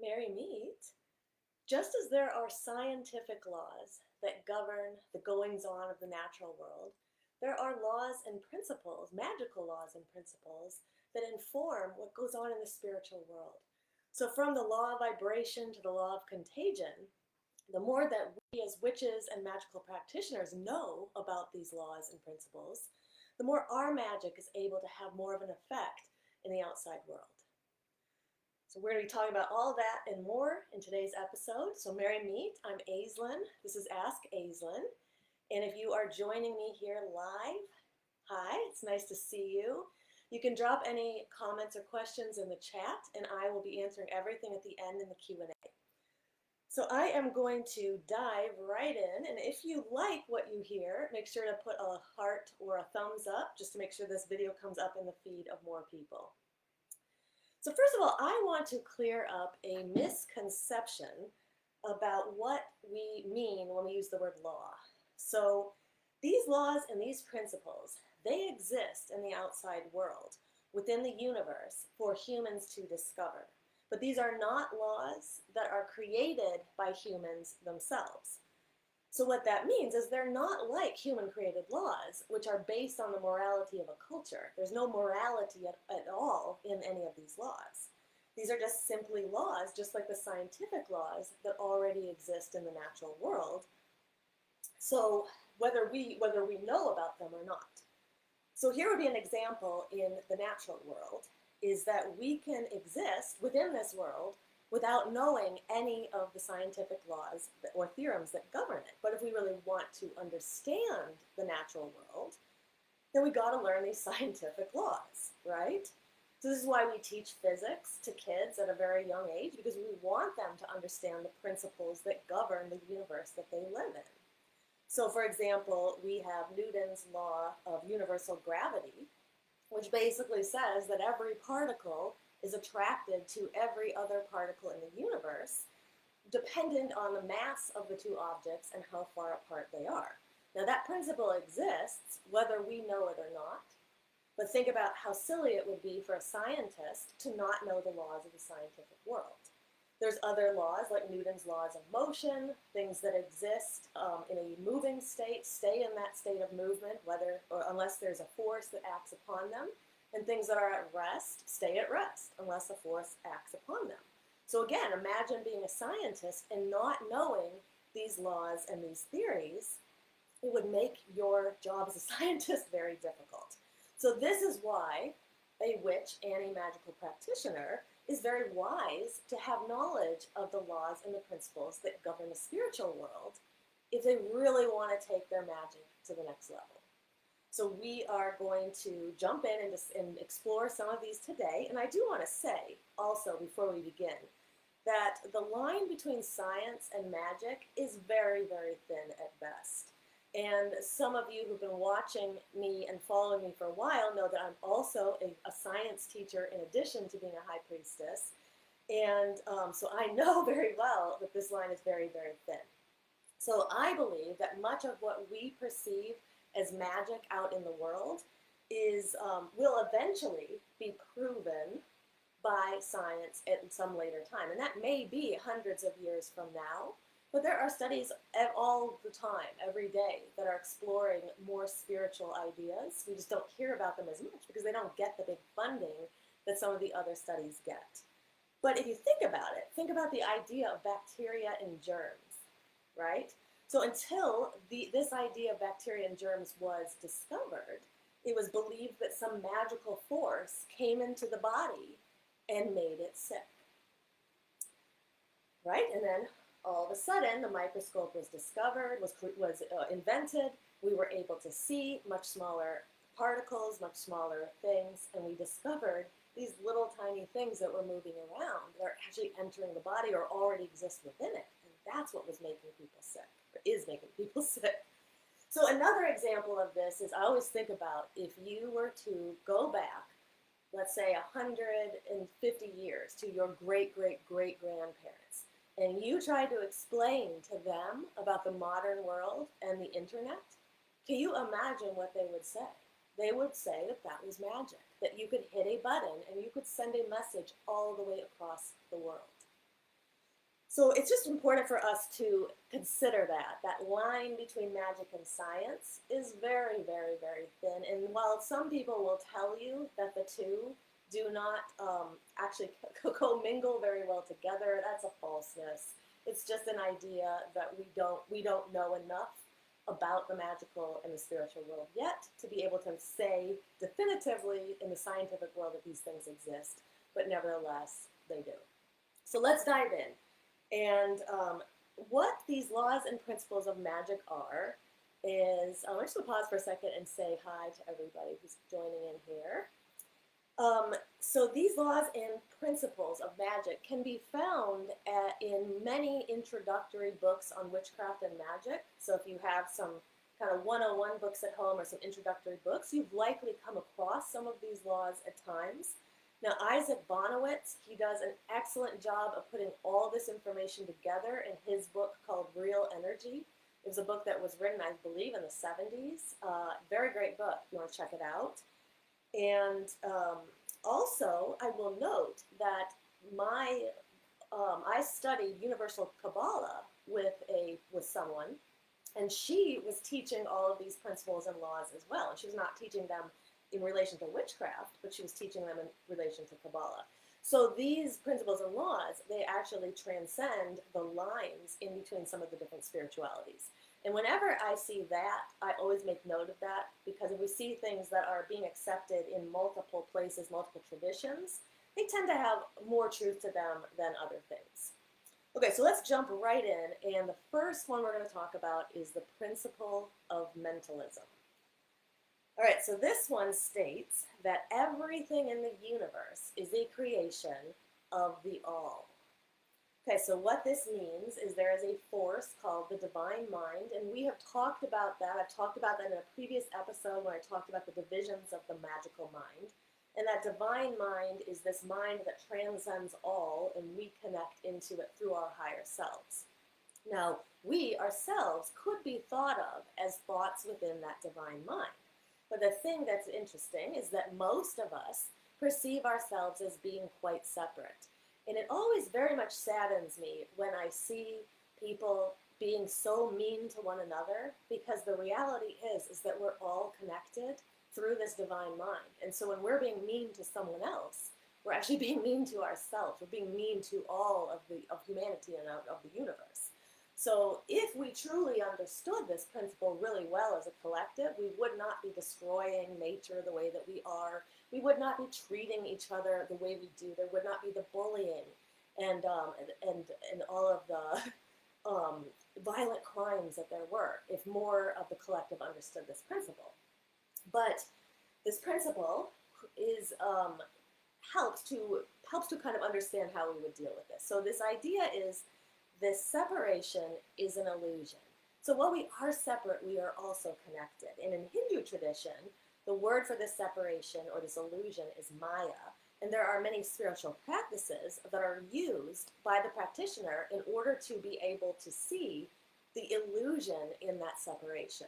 Marry meet. Just as there are scientific laws that govern the goings on of the natural world, there are laws and principles, magical laws and principles, that inform what goes on in the spiritual world. So, from the law of vibration to the law of contagion, the more that we as witches and magical practitioners know about these laws and principles, the more our magic is able to have more of an effect in the outside world. So we're going to be talking about all of that and more in today's episode. So Merry Meet, I'm Aislin. This is Ask Aislin. And if you are joining me here live, hi, it's nice to see you. You can drop any comments or questions in the chat, and I will be answering everything at the end in the Q&A. So I am going to dive right in, and if you like what you hear, make sure to put a heart or a thumbs up just to make sure this video comes up in the feed of more people. So first of all, I want to clear up a misconception about what we mean when we use the word law. So these laws and these principles, they exist in the outside world, within the universe, for humans to discover. But these are not laws that are created by humans themselves. So what that means is they're not like human-created laws, which are based on the morality of a culture. There's no morality at all in any of these laws. These are just simply laws, just like the scientific laws that already exist in the natural world. So whether we know about them or not. So here would be an example in the natural world, is that we can exist within this world without knowing any of the scientific laws or theorems that govern it. But if we really want to understand the natural world, then we got to learn these scientific laws, right? So this is why we teach physics to kids at a very young age, because we want them to understand the principles that govern the universe that they live in. So for example, we have Newton's law of universal gravity, which basically says that every particle is attracted to every other particle in the universe, dependent on the mass of the two objects and how far apart they are. Now that principle exists whether we know it or not, but think about how silly it would be for a scientist to not know the laws of the scientific world. There's other laws like Newton's laws of motion, things that exist in a moving state, stay in that state of movement, unless there's a force that acts upon them. And things that are at rest stay at rest unless a force acts upon them. So again, imagine being a scientist and not knowing these laws and these theories. It would make your job as a scientist very difficult. So this is why a witch and a magical practitioner is very wise to have knowledge of the laws and the principles that govern the spiritual world if they really want to take their magic to the next level. So we are going to jump in and explore some of these today. And I do want to say also before we begin that the line between science and magic is very, very thin at best. And some of you who've been watching me and following me for a while know that I'm also a science teacher in addition to being a high priestess. And so I know very well that this line is very, very thin. So I believe that much of what we perceive as magic out in the world will eventually be proven by science at some later time. And that may be hundreds of years from now, but there are studies all the time, every day, that are exploring more spiritual ideas. We just don't hear about them as much because they don't get the big funding that some of the other studies get. But if you think about it, think about the idea of bacteria and germs, right? So until this idea of bacteria and germs was discovered, it was believed that some magical force came into the body and made it sick, right? And then all of a sudden, the microscope was discovered, was invented. We were able to see much smaller particles, much smaller things, and we discovered these little tiny things that were moving around that are actually entering the body or already exist within it. And that's what was making people sick. Is making people sick. So another example of this is I always think about if you were to go back, let's say 150 years to your great-great-great-grandparents, and you tried to explain to them about the modern world and the internet, can you imagine what they would say? They would say that that was magic, that you could hit a button and you could send a message all the way across the world. So it's just important for us to consider that line between magic and science is very, very, very thin. And while some people will tell you that the two do not actually commingle very well together, that's a falseness. It's just an idea that we don't know enough about the magical and the spiritual world yet to be able to say definitively in the scientific world that these things exist, but nevertheless they do. So let's dive in. And what these laws and principles of magic are is, I'm just going to pause for a second and say hi to everybody who's joining in here. So these laws and principles of magic can be found in many introductory books on witchcraft and magic. So if you have some kind of 101 books at home or some introductory books, you've likely come across some of these laws at times. Now, Isaac Bonowitz, he does an excellent job of putting all this information together in his book called Real Energy. It was a book that was written, I believe, in the 70s. Very great book if you want to check it out. And also, I will note that I studied Universal Kabbalah with someone, and she was teaching all of these principles and laws as well. And she was not teaching them in relation to witchcraft, but she was teaching them in relation to Kabbalah. So these principles and laws, they actually transcend the lines in between some of the different spiritualities. And whenever I see that, I always make note of that, because if we see things that are being accepted in multiple places, multiple traditions, they tend to have more truth to them than other things. Okay, so let's jump right in, and the first one we're going to talk about is the Principle of Mentalism. All right, so this one states that everything in the universe is a creation of the all. Okay, so what this means is there is a force called the divine mind, and we have talked about that. I've talked about that in a previous episode when I talked about the divisions of the magical mind. And that divine mind is this mind that transcends all, and we connect into it through our higher selves. Now, we ourselves could be thought of as thoughts within that divine mind. But the thing that's interesting is that most of us perceive ourselves as being quite separate. And it always very much saddens me when I see people being so mean to one another, because the reality is that we're all connected through this divine mind. And so when we're being mean to someone else, we're actually being mean to ourselves. We're being mean to all of humanity and of the universe. So if we truly understood this principle really well as a collective, we would not be destroying nature the way that we are. We would not be treating each other the way we do. There would not be the bullying and all of the violent crimes that there were if more of the collective understood this principle. But this principle is helps to kind of understand how we would deal with this. So this idea is this separation is an illusion. So while we are separate, we are also connected. And in Hindu tradition, the word for this separation or this illusion is Maya. And there are many spiritual practices that are used by the practitioner in order to be able to see the illusion in that separation.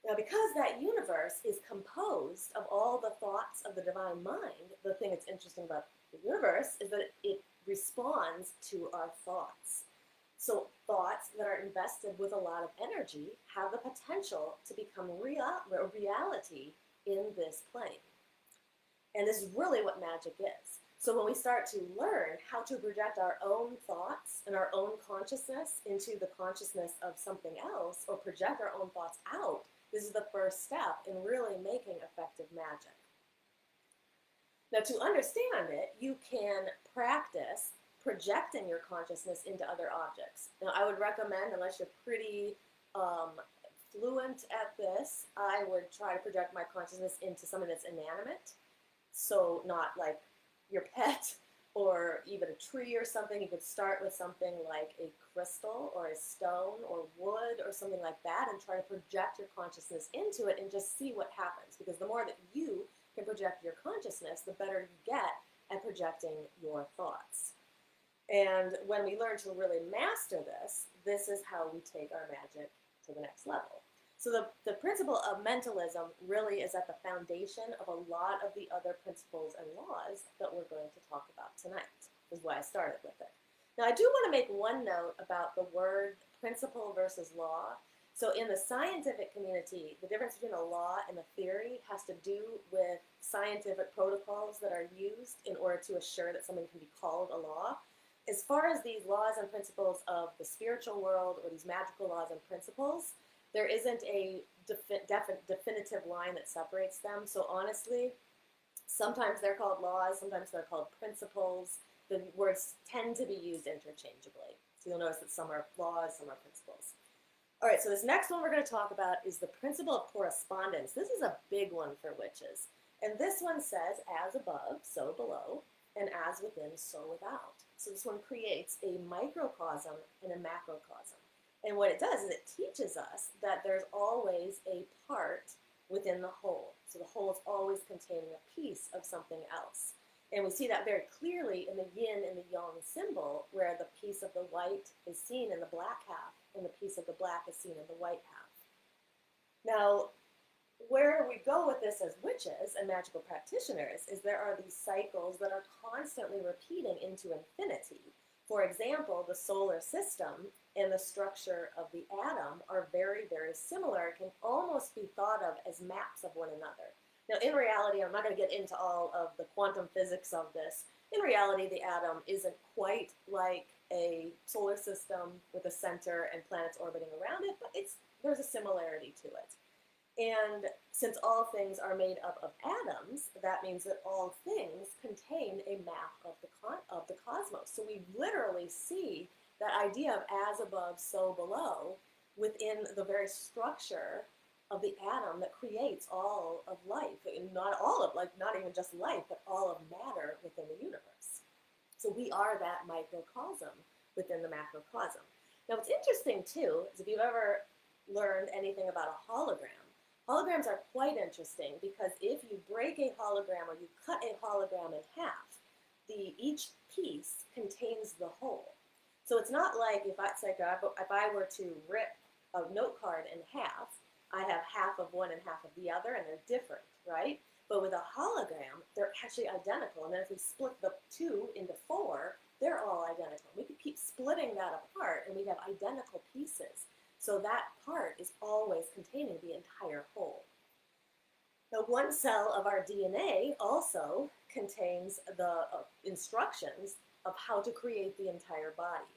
Now, because that universe is composed of all the thoughts of the divine mind, the thing that's interesting about the universe is that it responds to our thoughts. So thoughts that are invested with a lot of energy have the potential to become reality in this plane. And this is really what magic is. So when we start to learn how to project our own thoughts and our own consciousness into the consciousness of something else, or project our own thoughts out, this is the first step in really making effective magic. Now, to understand it, you can practice projecting your consciousness into other objects. Now, I would recommend, unless you're pretty fluent at this, I would try to project my consciousness into something that's inanimate. So not like your pet or even a tree or something. You could start with something like a crystal or a stone or wood or something like that, and try to project your consciousness into it and just see what happens. Because the more that you can project your consciousness, the better you get at projecting your thoughts. And when we learn to really master this, this is how we take our magic to the next level. So the principle of mentalism really is at the foundation of a lot of the other principles and laws that we're going to talk about tonight. This is why I started with it. Now, I do want to make one note about the word principle versus law. So, in the scientific community, the difference between a law and a theory has to do with scientific protocols that are used in order to assure that something can be called a law. As far as these laws and principles of the spiritual world or these magical laws and principles, there isn't a definitive line that separates them. So, honestly, sometimes they're called laws, sometimes they're called principles. The words tend to be used interchangeably. So you'll notice that some are laws, some are principles. All right, so this next one we're going to talk about is the principle of correspondence. This is a big one for witches. And this one says, as above, so below, and as within, so without. So this one creates a microcosm and a macrocosm. And what it does is it teaches us that there's always a part within the whole. So the whole is always containing a piece of something else. And we see that very clearly in the yin and the yang symbol, where the piece of the white is seen in the black half and the piece of the black is seen in the white half. Now, where we go with this as witches and magical practitioners is there are these cycles that are constantly repeating into infinity. For example, the solar system and the structure of the atom are very, very similar. It can almost be thought of as maps of one another. Now, in reality, I'm not going to get into all of the quantum physics of this. In reality, the atom isn't quite like a solar system with a center and planets orbiting around it, but there's a similarity to it. And since all things are made up of atoms, that means that all things contain a map of the cosmos. So we literally see that idea of as above, so below within the very structure of the atom that creates all of life. And not all of, not even just life, but all of matter within the universe. So we are that microcosm within the macrocosm. Now, what's interesting, too, is if you've ever learned anything about a hologram, holograms are quite interesting because if you break a hologram or you cut a hologram in half, each piece contains the whole. So it's not like if I were to rip a note card in half, I have half of one and half of the other, and they're different, right? But with a hologram, they're actually identical. And then if we split the two into four, they're all identical. We could keep splitting that apart, and we'd have identical pieces. So that part is always containing the entire whole. Now, one cell of our DNA also contains the instructions of how to create the entire body.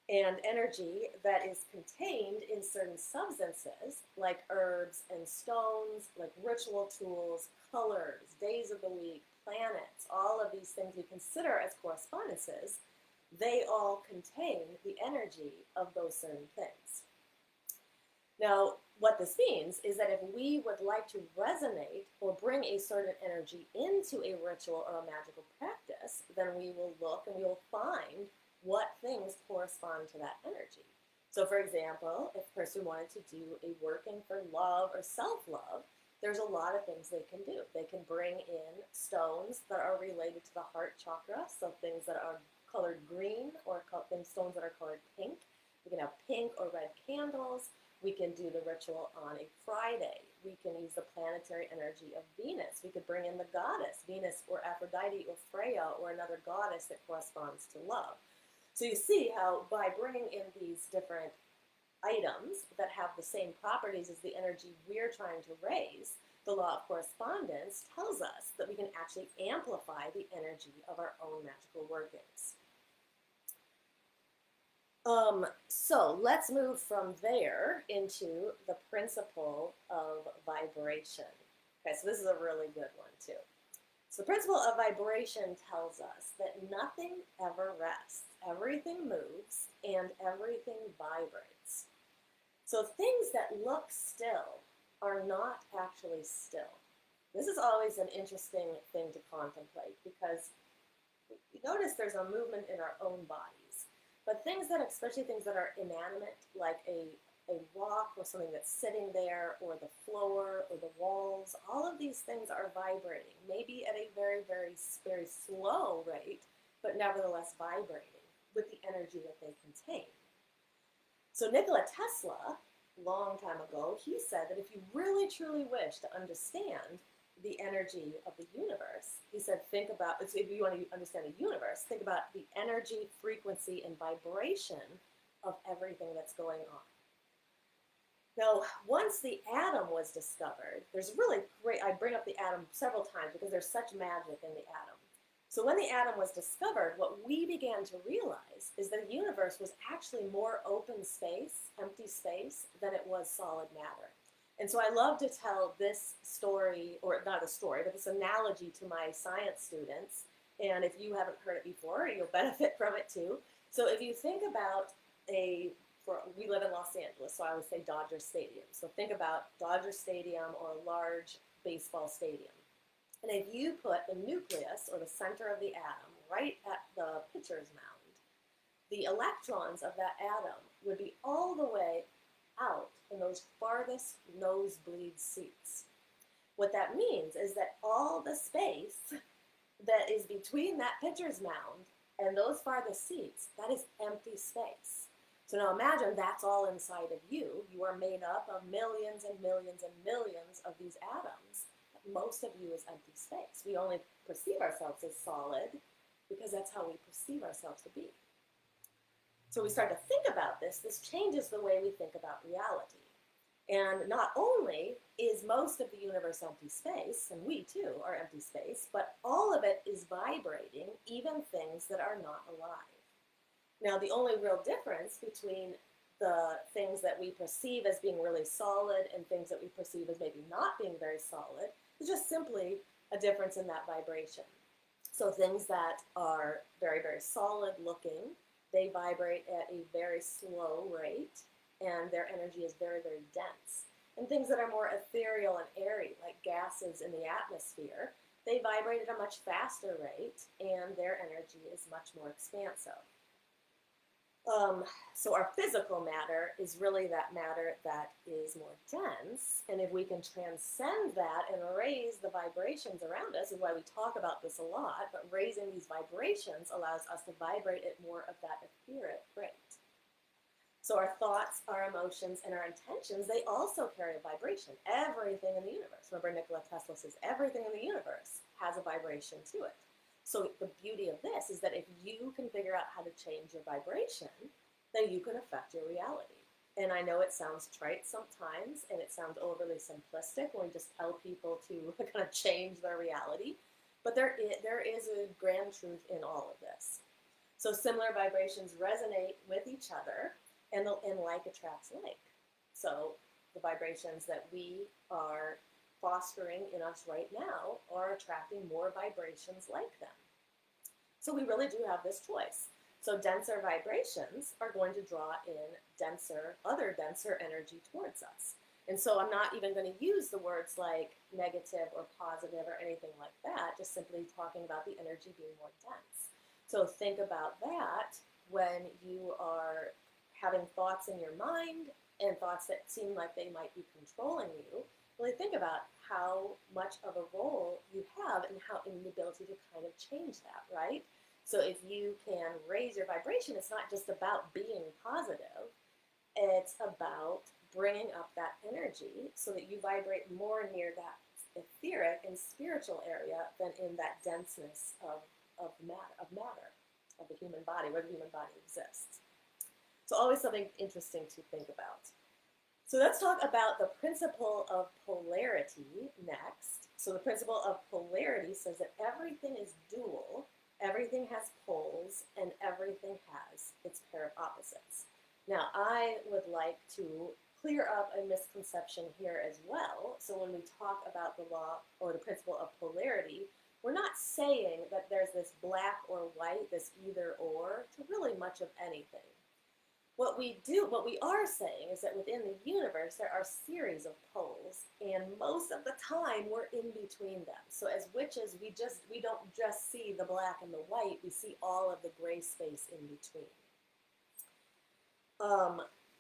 And energy that is contained in certain substances, like herbs and stones, like ritual tools, colors, days of the week, planets, all of these things we consider as correspondences, they all contain the energy of those certain things. Now, what this means is that if we would like to resonate or bring a certain energy into a ritual or a magical practice, then we will look and we will find what things correspond to that energy. So, for example, if a person wanted to do a working for love or self-love, there's a lot of things they can do. They can bring in stones that are related to the heart chakra, so things that are colored green or stones that are colored pink. We can have pink or red candles. We can do the ritual on a Friday. We can use the planetary energy of Venus. We could bring in the goddess, Venus or Aphrodite or Freya or another goddess that corresponds to love. So you see how by bringing in these different items that have the same properties as the energy we're trying to raise, the law of correspondence tells us that we can actually amplify the energy of our own magical workings. So let's move from there into the principle of vibration. Okay, so this is a really good one too. So the principle of vibration tells us that nothing ever rests. Everything moves and everything vibrates. So things that look still are not actually still. This is always an interesting thing to contemplate because you notice there's a movement in our own bodies. But things that, especially things that are inanimate, like a rock or something that's sitting there, or the floor, or the walls, all of these things are vibrating, maybe at a very, very, very slow rate, but nevertheless vibrating with the energy that they contain. So Nikola Tesla, long time ago, he said that if you really, truly wish to understand the energy of the universe, he said, think about, so if you want to understand the universe, think about the energy, frequency, and vibration of everything that's going on. Now, once the atom was discovered, there's really great, I bring up the atom several times because there's such magic in the atom. So when the atom was discovered, what we began to realize is that the universe was actually more open space, empty space, than it was solid matter. And so I love to tell this story, or not a story, but this analogy to my science students. And if you haven't heard it before, you'll benefit from it too. So if you think about we live in Los Angeles, so I would say Dodger Stadium. So think about Dodger Stadium or a large baseball stadium. And if you put the nucleus, or the center of the atom, right at the pitcher's mound, the electrons of that atom would be all the way out in those farthest nosebleed seats. What that means is that all the space that is between that pitcher's mound and those farthest seats, that is empty space. So now imagine that's all inside of you. You are made up of millions and millions and millions of these atoms. Most of you is empty space. We only perceive ourselves as solid because that's how we perceive ourselves to be. So we start to think about this changes the way we think about reality. And not only is most of the universe empty space, and we too are empty space, but all of it is vibrating, even things that are not alive. Now, the only real difference between the things that we perceive as being really solid and things that we perceive as maybe not being very solid is just simply a difference in that vibration. So things that are very, very solid looking, they vibrate at a very slow rate, and their energy is very, very dense. And things that are more ethereal and airy, like gases in the atmosphere, they vibrate at a much faster rate, and their energy is much more expansive. So our physical matter is really that matter that is more dense, and if we can transcend that and raise the vibrations around us, is why we talk about this a lot, but raising these vibrations allows us to vibrate at more of that etheric rate. So our thoughts, our emotions, and our intentions, they also carry a vibration. Everything in the universe. Remember, Nikola Tesla says everything in the universe has a vibration to it. So the beauty of this is that if you can figure out how to change your vibration, then you can affect your reality. And I know it sounds trite sometimes, and it sounds overly simplistic when we just tell people to kind of change their reality, but there is a grand truth in all of this. So similar vibrations resonate with each other, and like attracts like. So the vibrations that we are fostering in us right now are attracting more vibrations like them. So we really do have this choice. So denser vibrations are going to draw in other denser energy towards us. And so I'm not even going to use the words like negative or positive or anything like that, just simply talking about the energy being more dense. So think about that when you are having thoughts in your mind and thoughts that seem like they might be controlling you. Really think about how much of a role you have in the ability to kind of change that, right? So if you can raise your vibration, it's not just about being positive, it's about bringing up that energy so that you vibrate more near that etheric and spiritual area than in that denseness of matter, of the human body, where the human body exists. So always something interesting to think about. So let's talk about the principle of polarity next. So the principle of polarity says that everything is dual, everything has poles, and everything has its pair of opposites. Now, I would like to clear up a misconception here as well. So when we talk about the law or the principle of polarity, we're not saying that there's this black or white, this either or, to really much of anything. What we are saying is that within the universe, there are series of poles, and most of the time we're in between them. So as witches, we don't just see the black and the white, we see all of the gray space in between.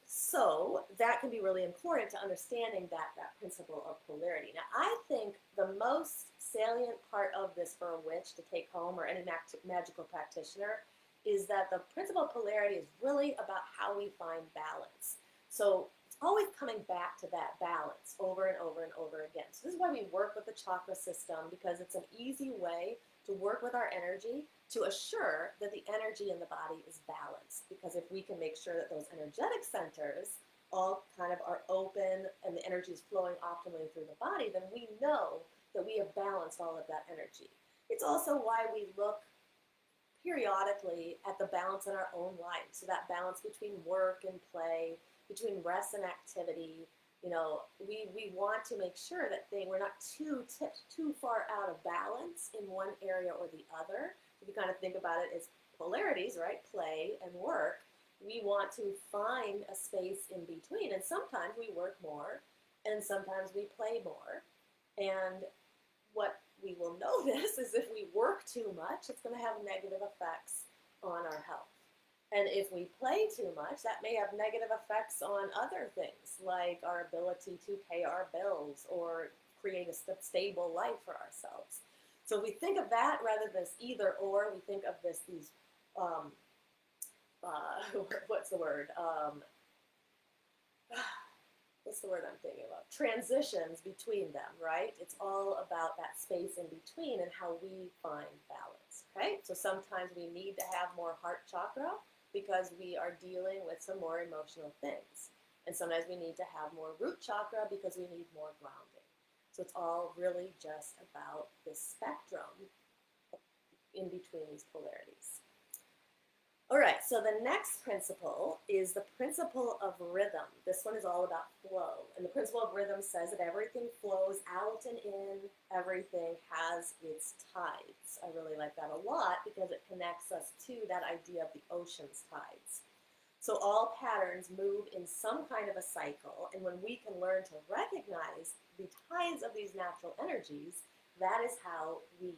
So that can be really important to understanding that principle of polarity. Now, I think the most salient part of this for a witch to take home, or any magical practitioner, is that the principle of polarity is really about how we find balance. So it's always coming back to that balance over and over and over again. So this is why we work with the chakra system, because it's an easy way to work with our energy to assure that the energy in the body is balanced. Because if we can make sure that those energetic centers all kind of are open and the energy is flowing optimally through the body, then we know that we have balanced all of that energy. It's also why we look periodically at the balance in our own life. So that balance between work and play, between rest and activity. You know, we want to make sure that we're not tipped too far out of balance in one area or the other. If you kind of think about it as polarities, right? Play and work. We want to find a space in between. And sometimes we work more and sometimes we play more. And what we will notice is if we work too much, it's going to have negative effects on our health. And if we play too much, that may have negative effects on other things, like our ability to pay our bills or create a stable life for ourselves. So we think of that rather than either or. We think of these what's the word? What's the word I'm thinking about? Transitions between them, right? It's all about that space in between and how we find balance, okay? So sometimes we need to have more heart chakra because we are dealing with some more emotional things. And sometimes we need to have more root chakra because we need more grounding. So it's all really just about this spectrum in between these polarities. All right, so the next principle is the principle of rhythm. This one is all about flow. And the principle of rhythm says that everything flows out and in, everything has its tides. I really like that a lot because it connects us to that idea of the ocean's tides. So all patterns move in some kind of a cycle, and when we can learn to recognize the tides of these natural energies, that is how we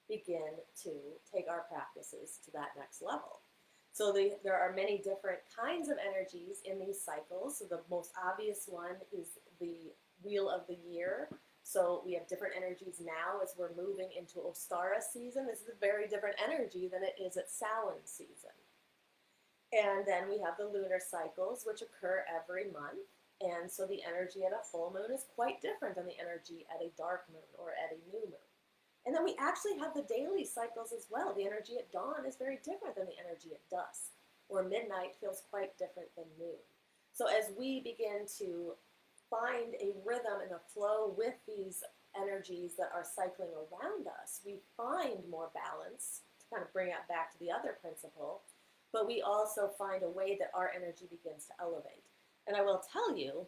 begin to take our practices to that next level. So there are many different kinds of energies in these cycles. So the most obvious one is the wheel of the year. So we have different energies now as we're moving into Ostara season. This is a very different energy than it is at Samhain season. And then we have the lunar cycles, which occur every month. And so the energy at a full moon is quite different than the energy at a dark moon or at a new moon. And then we actually have the daily cycles as well. The energy at dawn is very different than the energy at dusk, or midnight feels quite different than noon. So as we begin to find a rhythm and a flow with these energies that are cycling around us, we find more balance to kind of bring it back to the other principle, but we also find a way that our energy begins to elevate. And I will tell you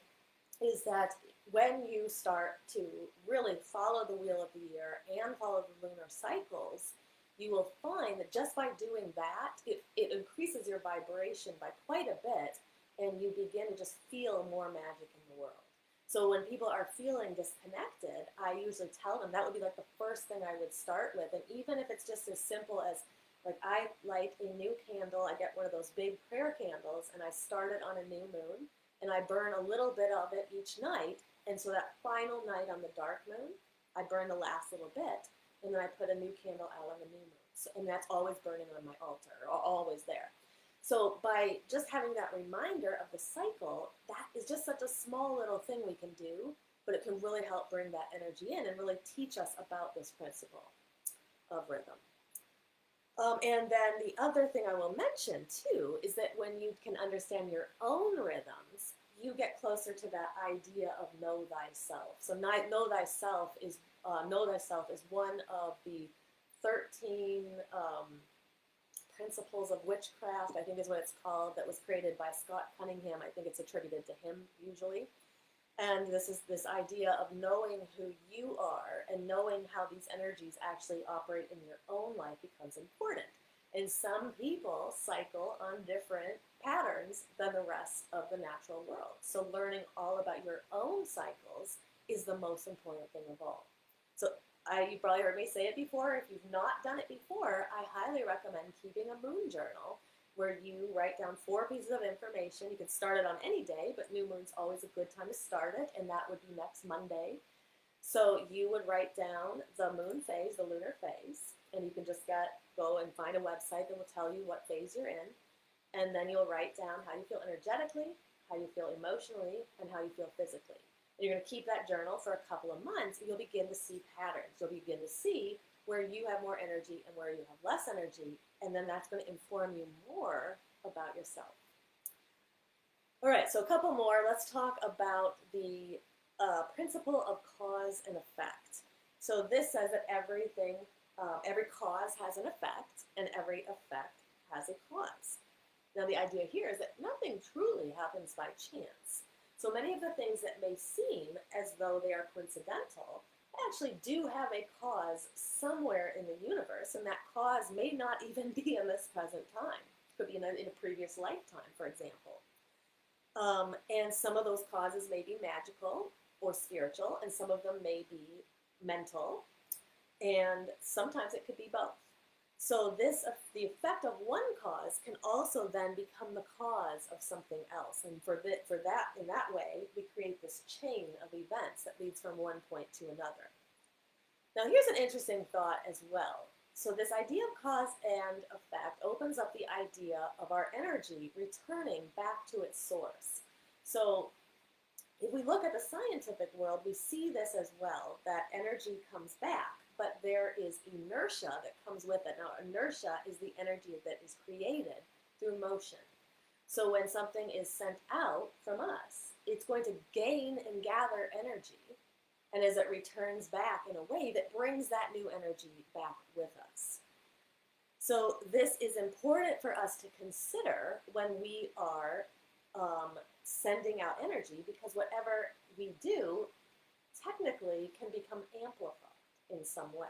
is that when you start to really follow the wheel of the year and follow the lunar cycles, you will find that just by doing that, it increases your vibration by quite a bit, and you begin to just feel more magic in the world. So when people are feeling disconnected, I usually tell them that would be like the first thing I would start with. And even if it's just as simple as, like, I light a new candle, I get one of those big prayer candles, and I start it on a new moon, and I burn a little bit of it each night. And so that final night on the dark moon, I burn the last little bit, and then I put a new candle out on the new moon. So, and that's always burning on my altar, or always there. So by just having that reminder of the cycle, that is just such a small little thing we can do, but it can really help bring that energy in and really teach us about this principle of rhythm. And then the other thing I will mention too is that when you can understand your own rhythms, you get closer to that idea of know thyself. So know thyself is one of the 13 principles of witchcraft, I think is what it's called, that was created by Scott Cunningham. I think it's attributed to him usually. And this is this idea of knowing who you are and knowing how these energies actually operate in your own life becomes important. And some people cycle on different patterns than the rest of the natural world. So learning all about your own cycles is the most important thing of all. So you probably heard me say it before. If you've not done it before, I highly recommend keeping a moon journal where you write down 4 pieces of information. You can start it on any day, but new moon's always a good time to start it, and that would be next Monday. So you would write down the moon phase, the lunar phase, and you can just go and find a website that will tell you what phase you're in, and then you'll write down how you feel energetically, how you feel emotionally, and how you feel physically. And you're going to keep that journal for a couple of months, and you'll begin to see patterns. You'll begin to see where you have more energy and where you have less energy, and then that's going to inform you more about yourself. All right, so a couple more. Let's talk about the principle of cause and effect. So this says that every cause has an effect, and every effect has a cause. Now, the idea here is that nothing truly happens by chance. So many of the things that may seem as though they are coincidental actually do have a cause somewhere in the universe, and that cause may not even be in this present time. It could be in a previous lifetime, for example. And some of those causes may be magical or spiritual, and some of them may be mental, and sometimes it could be both. So the effect of one cause can also then become the cause of something else, and in that way, we create this chain of events that leads from one point to another. Now, here's an interesting thought as well. So this idea of cause and effect opens up the idea of our energy returning back to its source. So if we look at the scientific world, we see this as well, that energy comes back, but there is inertia that comes with it. Now, inertia is the energy that is created through motion. So when something is sent out from us, it's going to gain and gather energy, and as it returns back in a way that brings that new energy back with us. So this is important for us to consider when we are sending out energy, because whatever we do technically can become amplified in some way.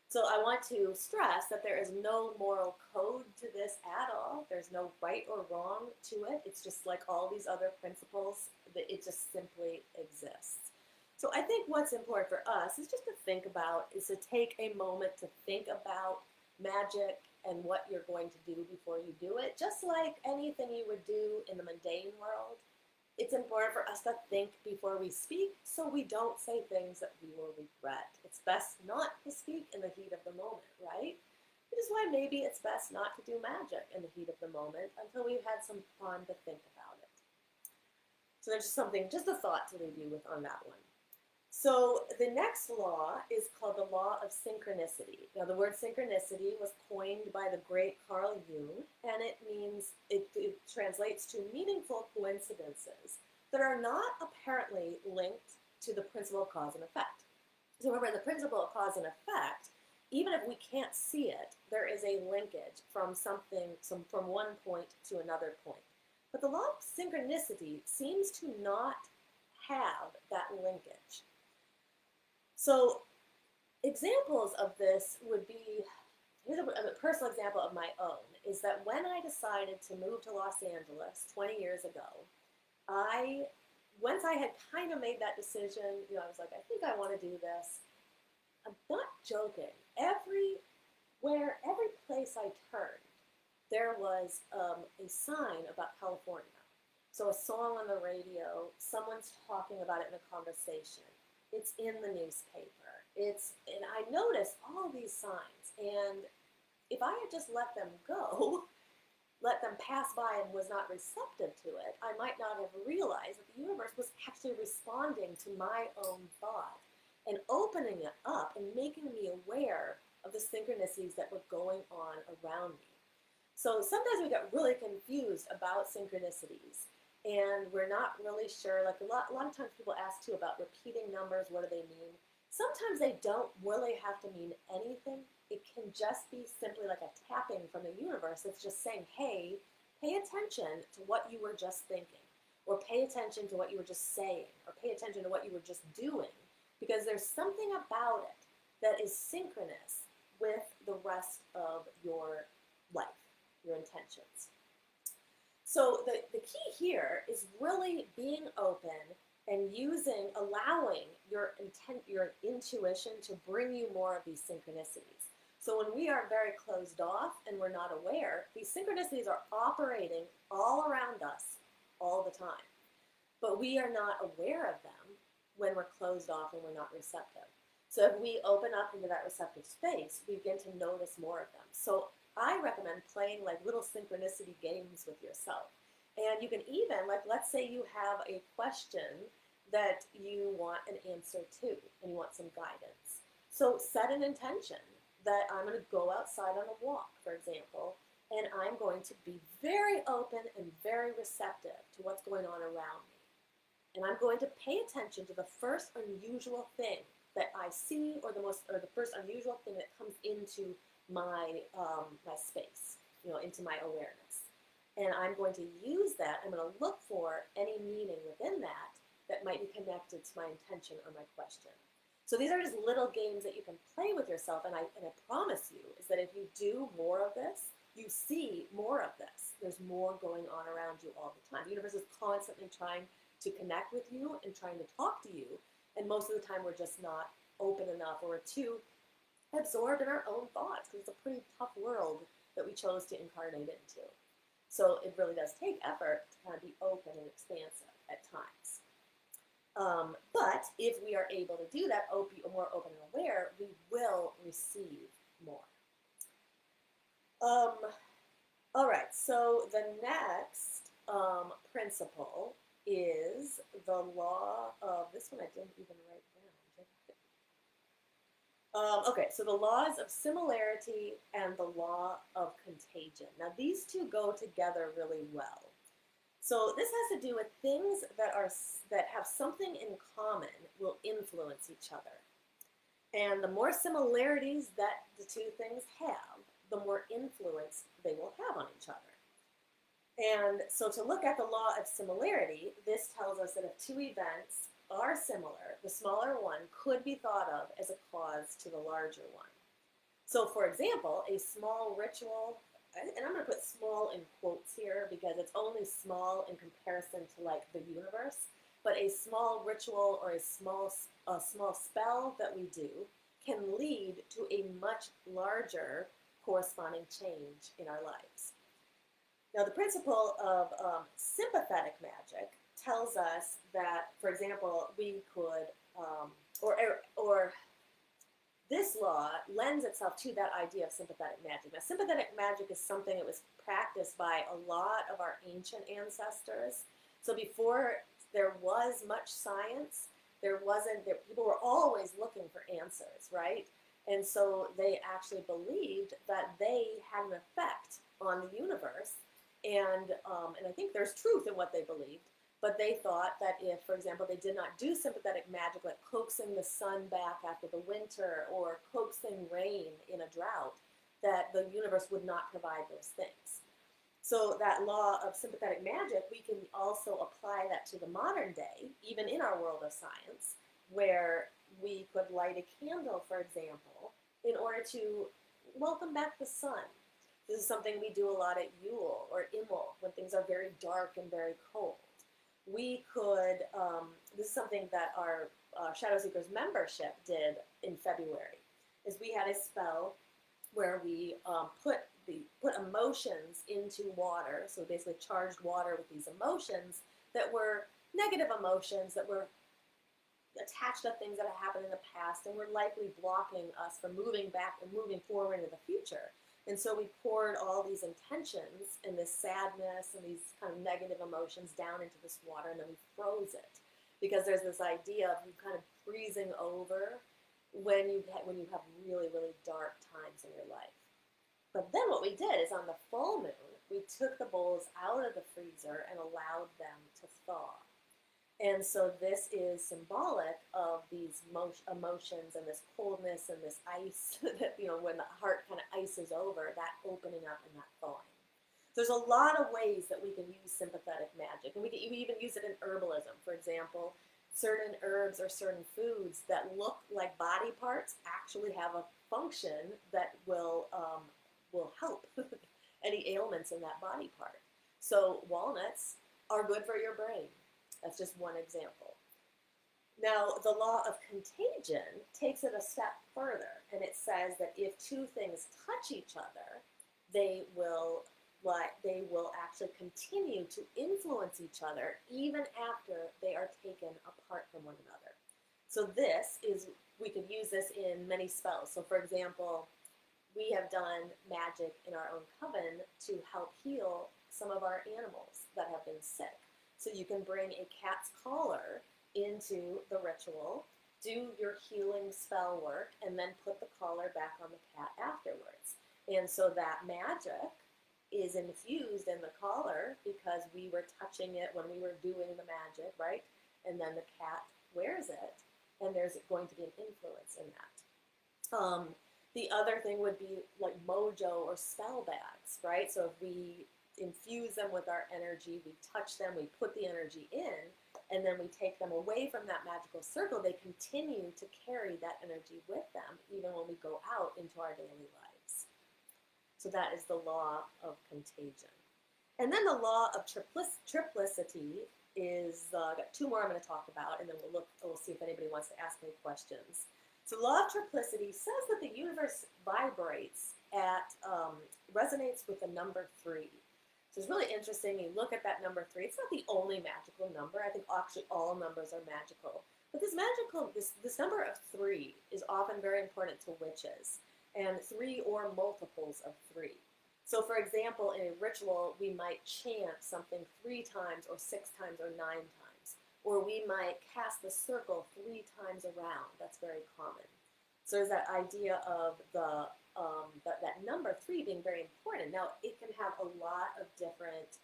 So I want to stress that there is no moral code to this at all. There's no right or wrong to it. It's just like all these other principles, that it just simply exists. So I think what's important for us is just to think about, is to take a moment to think about magic and what you're going to do before you do it. Just like anything you would do in the mundane world, it's important for us to think before we speak, so we don't say things that we will regret. It's best not to speak in the heat of the moment, right? Which is why maybe it's best not to do magic in the heat of the moment until we've had some time to think about it. So there's just a thought to leave you with on that one. So the next law is called the Law of Synchronicity. Now, the word synchronicity was coined by the great Carl Jung, and it translates to meaningful coincidences that are not apparently linked to the principle of cause and effect. So remember, the principle of cause and effect, even if we can't see it, there is a linkage from from one point to another point. But the law of synchronicity seems to not have that linkage. So examples of this would be, here's a personal example of my own, is that when I decided to move to Los Angeles 20 years ago, once I had kind of made that decision, I was like, I think I want to do this. I'm not joking. Every place I turned, there was a sign about California. So a song on the radio, someone's talking about it in a conversation. It's in the newspaper. And I noticed all these signs. And if I had just let them go, let them pass by and was not receptive to it, I might not have realized that the universe was actually responding to my own thought and opening it up and making me aware of the synchronicities that were going on around me. So sometimes we get really confused about synchronicities, and we're not really sure. Like a lot of times people ask too about repeating numbers, what do they mean? Sometimes they don't really have to mean anything. It can just be simply like a tapping from the universe that's just saying, hey, pay attention to what you were just thinking, or pay attention to what you were just saying, or pay attention to what you were just doing, because there's something about it that is synchronous with the rest of your life, your intentions. So the key here is really being open and allowing your intuition to bring you more of these synchronicities. So when we are very closed off and we're not aware, these synchronicities are operating all around us all the time. But we are not aware of them when we're closed off and we're not receptive. So if we open up into that receptive space, we begin to notice more of them. So I recommend playing like little synchronicity games with yourself. And you can even, like, let's say you have a question that you want an answer to and you want some guidance. So set an intention that I'm going to go outside on a walk, for example, and I'm going to be very open and very receptive to what's going on around me. And I'm going to pay attention to the first unusual thing that I see, or the first unusual thing that comes into my my space, into my awareness. And I'm going to use that. I'm going to look for any meaning within that might be connected to my intention or my question. So these are just little games that you can play with yourself, and I promise you is that if you do more of this, you see more of this. There's more going on around you all the time. The universe is constantly trying to connect with you and trying to talk to you, and most of the time we're just not open enough, or we're too absorbed in our own thoughts, because it's a pretty tough world that we chose to incarnate into. So it really does take effort to kind of be open and expansive at times. But if we are able to do that, be more open and aware, we will receive more. All right, so the next principle is the law of, this one I didn't even write down. Okay, so the laws of similarity and the law of contagion. Now these two go together really well. So this has to do with things that have something in common will influence each other. And the more similarities that the two things have, the more influence they will have on each other. And so to look at the law of similarity, this tells us that if two events are similar, the smaller one could be thought of as a cause to the larger one. So for example, a small ritual, and I'm going to put small in quotes here because it's only small in comparison to like the universe, but a small ritual or a small spell that we do can lead to a much larger corresponding change in our lives. Now the principle of sympathetic magic tells us that, for example, we could, or this law lends itself to that idea of sympathetic magic. Now, sympathetic magic is something that was practiced by a lot of our ancient ancestors. So before there was much science, people were always looking for answers, right? And so they actually believed that they had an effect on the universe. And I think there's truth in what they believed. But they thought that if, for example, they did not do sympathetic magic, like coaxing the sun back after the winter or coaxing rain in a drought, that the universe would not provide those things. So that law of sympathetic magic, we can also apply that to the modern day, even in our world of science, where we could light a candle, for example, in order to welcome back the sun. This is something we do a lot at Yule or Imul, when things are very dark and very cold. We could, this is something that our Shadow Seekers membership did in February, is we had a spell where we put emotions into water, so basically charged water with these emotions that were negative emotions that were attached to things that had happened in the past and were likely blocking us from moving back and moving forward into the future. And so we poured all these intentions and this sadness and these kind of negative emotions down into this water, and then we froze it. Because there's this idea of you kind of freezing over when you have really, really dark times in your life. But then what we did is on the full moon, we took the bowls out of the freezer and allowed them to thaw. And so this is symbolic of these emotions and this coldness and this ice that, when the heart kind of ices over, that opening up and that thawing. There's a lot of ways that we can use sympathetic magic. And we even use it in herbalism. For example, certain herbs or certain foods that look like body parts actually have a function that will help any ailments in that body part. So walnuts are good for your brain. That's just one example. Now, the law of contagion takes it a step further, and it says that if two things touch each other, they will actually continue to influence each other even after they are taken apart from one another. So we could use this in many spells. So for example, we have done magic in our own coven to help heal some of our animals that have been sick. So you can bring a cat's collar into the ritual, do your healing spell work, and then put the collar back on the cat afterwards. And so that magic is infused in the collar because we were touching it when we were doing the magic, right? And then the cat wears it, and there's going to be an influence in that. The other thing would be like mojo or spell bags, right? So if we infuse them with our energy, we touch them, we put the energy in, and then we take them away from that magical circle, they continue to carry that energy with them even when we go out into our daily lives. So that is the law of contagion. And then the law of triplicity is, got two more I'm going to talk about, and then we'll see if anybody wants to ask any questions. So law of triplicity says that the universe vibrates at, resonates with the number 3. So it's really interesting. You look at that number 3. It's not the only magical number. I think actually all numbers are magical. But this number of 3 is often very important to witches, and 3 or multiples of 3. So for example, in a ritual, we might chant something 3 times or 6 times or 9 times. Or we might cast the circle 3 times around. That's very common. So there's that idea of that number 3 being very important. Now, it can have a lot of different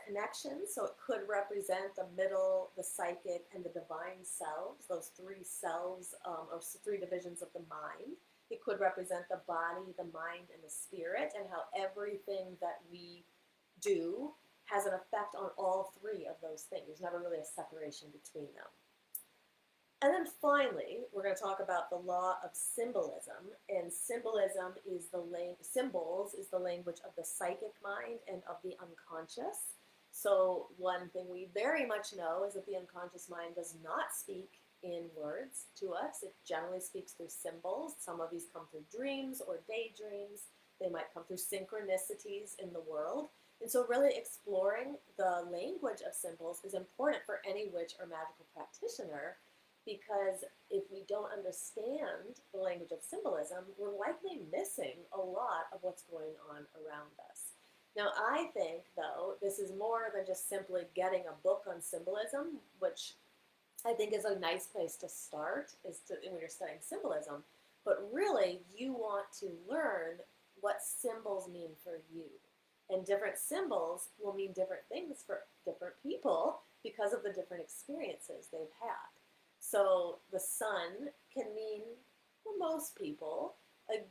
connections. So it could represent the middle, the psychic, and the divine selves, those 3 selves, or 3 divisions of the mind. It could represent the body, the mind, and the spirit, and how everything that we do has an effect on all 3 of those things. There's never really a separation between them. And then finally, we're going to talk about the law of symbolism. And symbolism is symbols is the language of the psychic mind and of the unconscious. So one thing we very much know is that the unconscious mind does not speak in words to us. It generally speaks through symbols. Some of these come through dreams or daydreams. They might come through synchronicities in the world. And so really exploring the language of symbols is important for any witch or magical practitioner, because if we don't understand the language of symbolism, we're likely missing a lot of what's going on around us. Now, I think, though, this is more than just simply getting a book on symbolism, which I think is a nice place to start when you're studying symbolism. But really, you want to learn what symbols mean for you. And different symbols will mean different things for different people because of the different experiences they've had. So the sun can mean, for most people,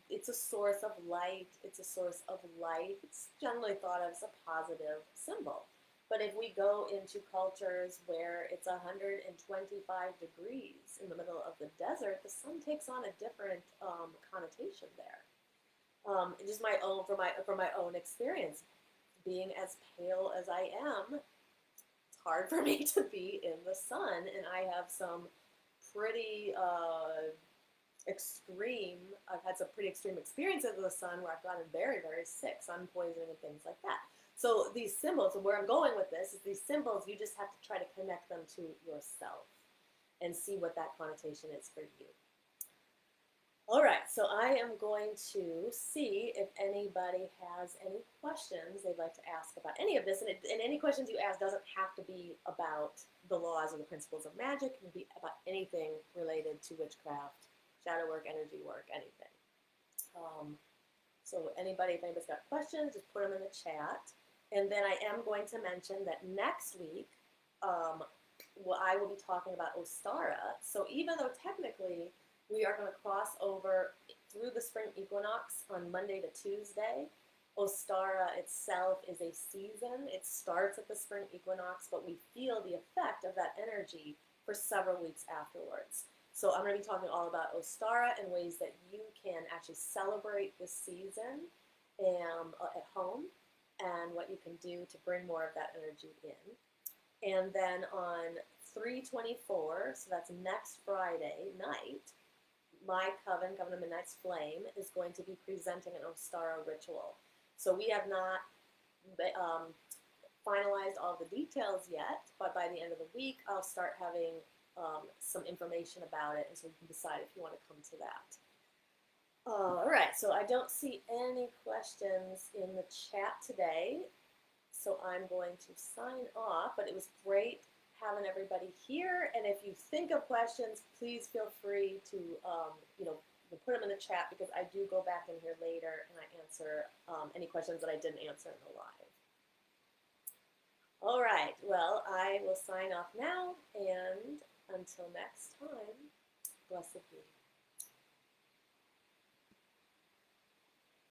it's a source of light, it's a source of light. It's generally thought of as a positive symbol. But if we go into cultures where it's 125 degrees in the middle of the desert, the sun takes on a different connotation there. Just from my own experience, being as pale as I am, it's hard for me to be in the sun, and I have some pretty I've had some pretty extreme experiences with the sun where I've gotten very, very sick, sun poisoning and things like that. So these symbols, and where I'm going with this is these symbols, you just have to try to connect them to yourself and see what that connotation is for you. All right, so I am going to see if anybody has any questions they'd like to ask about any of this. And any questions you ask doesn't have to be about the laws or the principles of magic. It can be about anything related to witchcraft, shadow work, energy work, anything. So if anybody's got questions, just put them in the chat. And then I am going to mention that next week, I will be talking about Ostara. So even though technically we are going to cross over through the spring equinox on Monday to Tuesday, Ostara itself is a season. It starts at the spring equinox, but we feel the effect of that energy for several weeks afterwards. So I'm going to be talking all about Ostara and ways that you can actually celebrate this season at home, and what you can do to bring more of that energy in. And then on 3/24, so that's next Friday night, my coven of Midnight's Flame, is going to be presenting an Ostara ritual. So we have not finalized all the details yet, but by the end of the week, I'll start having some information about it, and so you can decide if you want to come to that. All right, so I don't see any questions in the chat today, so I'm going to sign off, but it was great having everybody here, and if you think of questions, please feel free to, put them in the chat, because I do go back in here later and I answer any questions that I didn't answer in the live. All right, well, I will sign off now, and until next time, blessed be.